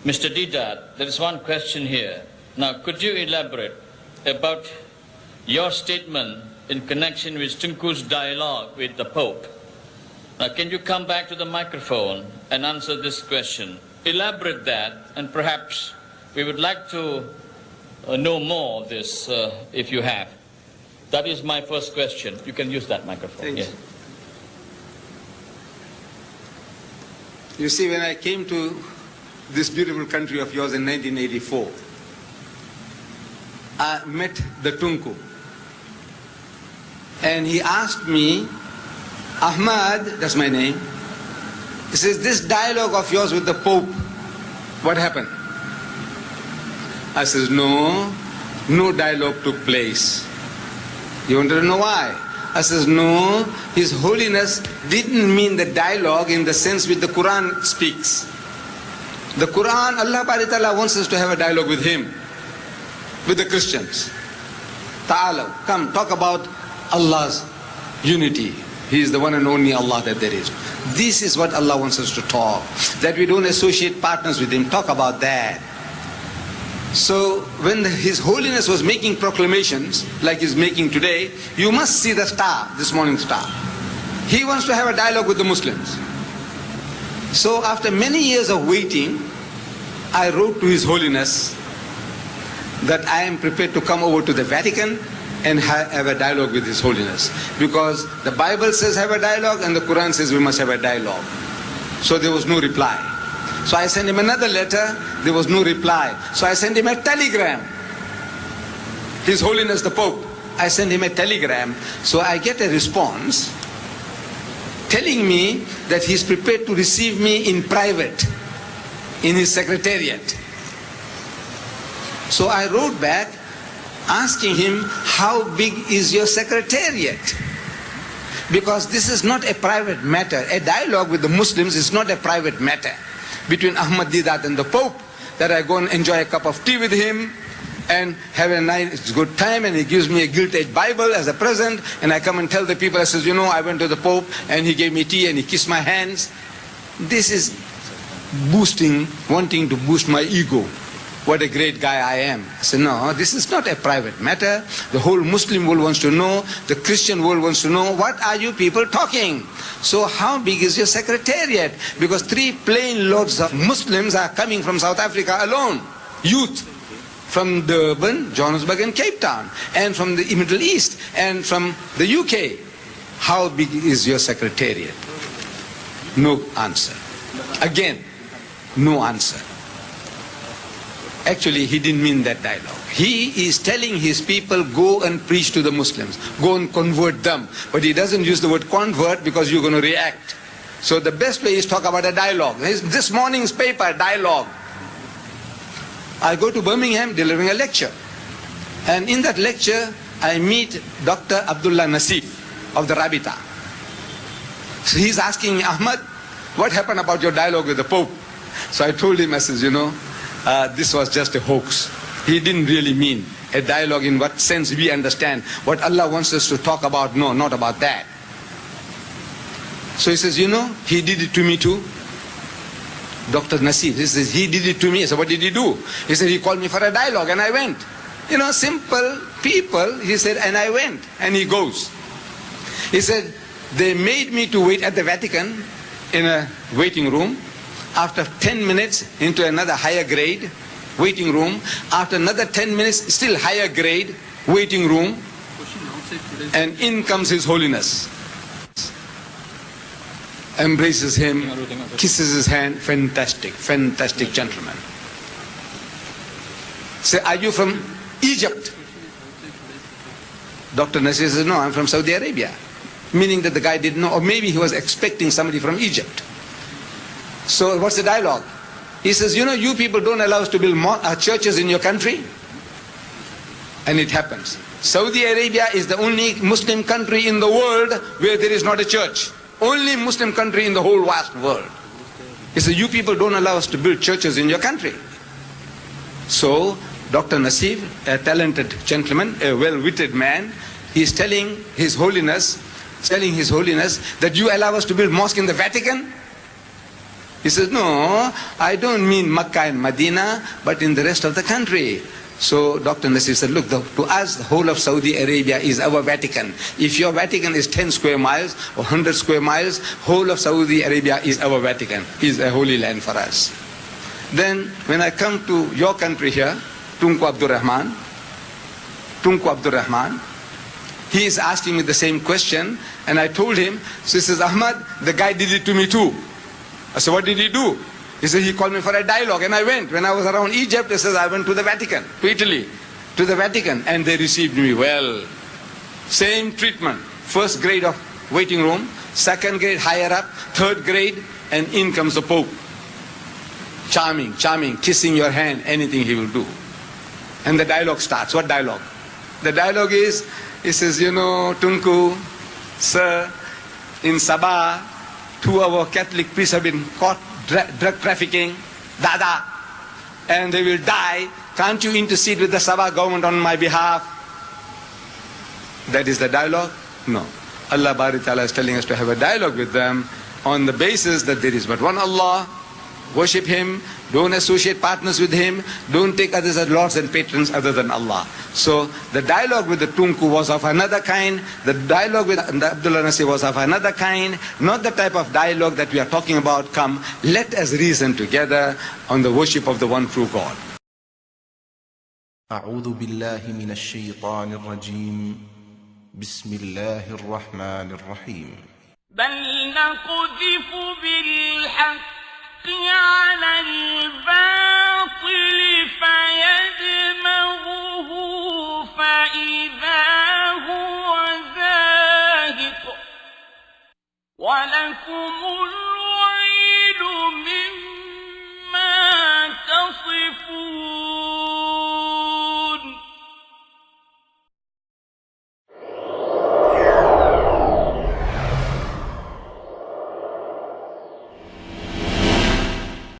Mr. Deedat, there is one question here. Now, could you elaborate about your statement in connection with Tunku's dialogue with the Pope? Now, can you come back to the microphone and answer this question? Elaborate that, and perhaps we would like to know more of this if you have. That is my first question. You can use that microphone. Yes. You see, when I came to this beautiful country of yours in 1984, I met the Tunku. And he asked me, Ahmed, that's my name, he says, this dialogue of yours with the Pope, what happened? I says, no dialogue took place. You want to know why? I says, no, His Holiness didn't mean the dialogue in the sense which the Quran speaks. The Quran, Allah Ta'ala wants us to have a dialogue with Him, with the Christians. Ta'ala, come, talk about Allah's unity. He is the one and only Allah that there is. This is what Allah wants us to talk. That we don't associate partners with Him. Talk about that. So when His Holiness was making proclamations, like He's making today, you must see the star, this morning star. He wants to have a dialogue with the Muslims. So after many years of waiting, I wrote to His Holiness that I am prepared to come over to the Vatican and have a dialogue with His Holiness. Because the Bible says have a dialogue and the Quran says we must have a dialogue. So there was no reply. So I sent him another letter, there was no reply. So I sent him a telegram. His Holiness the Pope, I sent him a telegram. So I get a response telling me that he's prepared to receive me in private, in his secretariat. So I wrote back asking him, how big is your secretariat? Because this is not a private matter. A dialogue with the Muslims is not a private matter between Ahmed Deedat and the Pope, that I go and enjoy a cup of tea with him and have a nice good time, and he gives me a gilt-edged Bible as a present, and I come and tell the people, I says, you know, I went to the Pope and he gave me tea and he kissed my hands. This is boosting, wanting to boost my ego. What a great guy I am. I said, no, this is not a private matter. The whole Muslim world wants to know, the Christian world wants to know, what are you people talking? So how big is your secretariat? Because 3 plane loads of Muslims are coming from South Africa alone. Youth from Durban, Johannesburg and Cape Town, and from the Middle East, and from the UK. How big is your secretariat? No answer. Again, no answer. Actually, he didn't mean that dialogue. He is telling his people, go and preach to the Muslims. Go and convert them. But he doesn't use the word convert because you're going to react. So the best way is talk about a dialogue. This morning's paper, dialogue. I go to Birmingham delivering a lecture. And in that lecture, I meet Dr. Abdullah Nasif of the Rabita. So he's asking me, Ahmad, what happened about your dialogue with the Pope? So I told him, I says, you know, this was just a hoax. He didn't really mean a dialogue in what sense we understand. What Allah wants us to talk about, no, not about that. So he says, you know, he did it to me too. Dr. Nasif, he says, he did it to me. I said, what did he do? He said, he called me for a dialogue and I went. You know, simple people, he said, and I went. And he goes. He said, they made me to wait at the Vatican in a waiting room. After 10 minutes into another higher grade waiting room, after another 10 minutes still higher grade waiting room, and in comes His Holiness, embraces him, kisses his hand. Fantastic, fantastic gentleman. Say, are you from Egypt? Dr. Nasir says, no, I'm from Saudi Arabia. Meaning that the guy didn't know, or maybe he was expecting somebody from Egypt. So what's the dialogue? He says, you know, you people don't allow us to build churches in your country. And it happens. Saudi Arabia is the only Muslim country in the world where there is not a church. Only Muslim country in the whole vast world. He says, you people don't allow us to build churches in your country. So Dr. Nasif, a talented gentleman, a well-witted man, he is telling His Holiness that you allow us to build mosque in the Vatican? He says, no, I don't mean Makkah and Medina, but in the rest of the country. So Dr. Nasir said, look, to us, the whole of Saudi Arabia is our Vatican. If your Vatican is 10 square miles or 100 square miles, whole of Saudi Arabia is our Vatican, is a holy land for us. Then when I come to your country here, Tunku Abdul Rahman, he is asking me the same question, and I told him, so he says, Ahmad, the guy did it to me too. I said, what did he do? He said, he called me for a dialogue, and I went. When I was around Egypt, he says, I went to the Vatican, to Italy, to the Vatican, and they received me well. Same treatment. First grade of waiting room, second grade higher up, third grade, and in comes the Pope. Charming, kissing your hand, anything he will do. And the dialogue starts. What dialogue? The dialogue is, he says, you know, Tunku, sir, in Sabah, 2 of our Catholic priests have been caught drug trafficking, Dada, and they will die. Can't you intercede with the Sabah government on my behalf? That is the dialogue? No. Allah Bari Ta'ala is telling us to have a dialogue with them on the basis that there is but one Allah, worship Him, don't associate partners with Him, don't take others as lords and patrons other than Allah. So the dialogue with the Tunku was of another kind, the dialogue with Abdullah Nasir was of another kind, not the type of dialogue that we are talking about. Come, let us reason together on the worship of the one true God. أعوذ بالله من الشيطان الرجيم بسم الله الرحمن الرحيم بل نقذف بالحق على الباطل فيدمغه فإذا هو زاهق ولكم الويل مما تصفون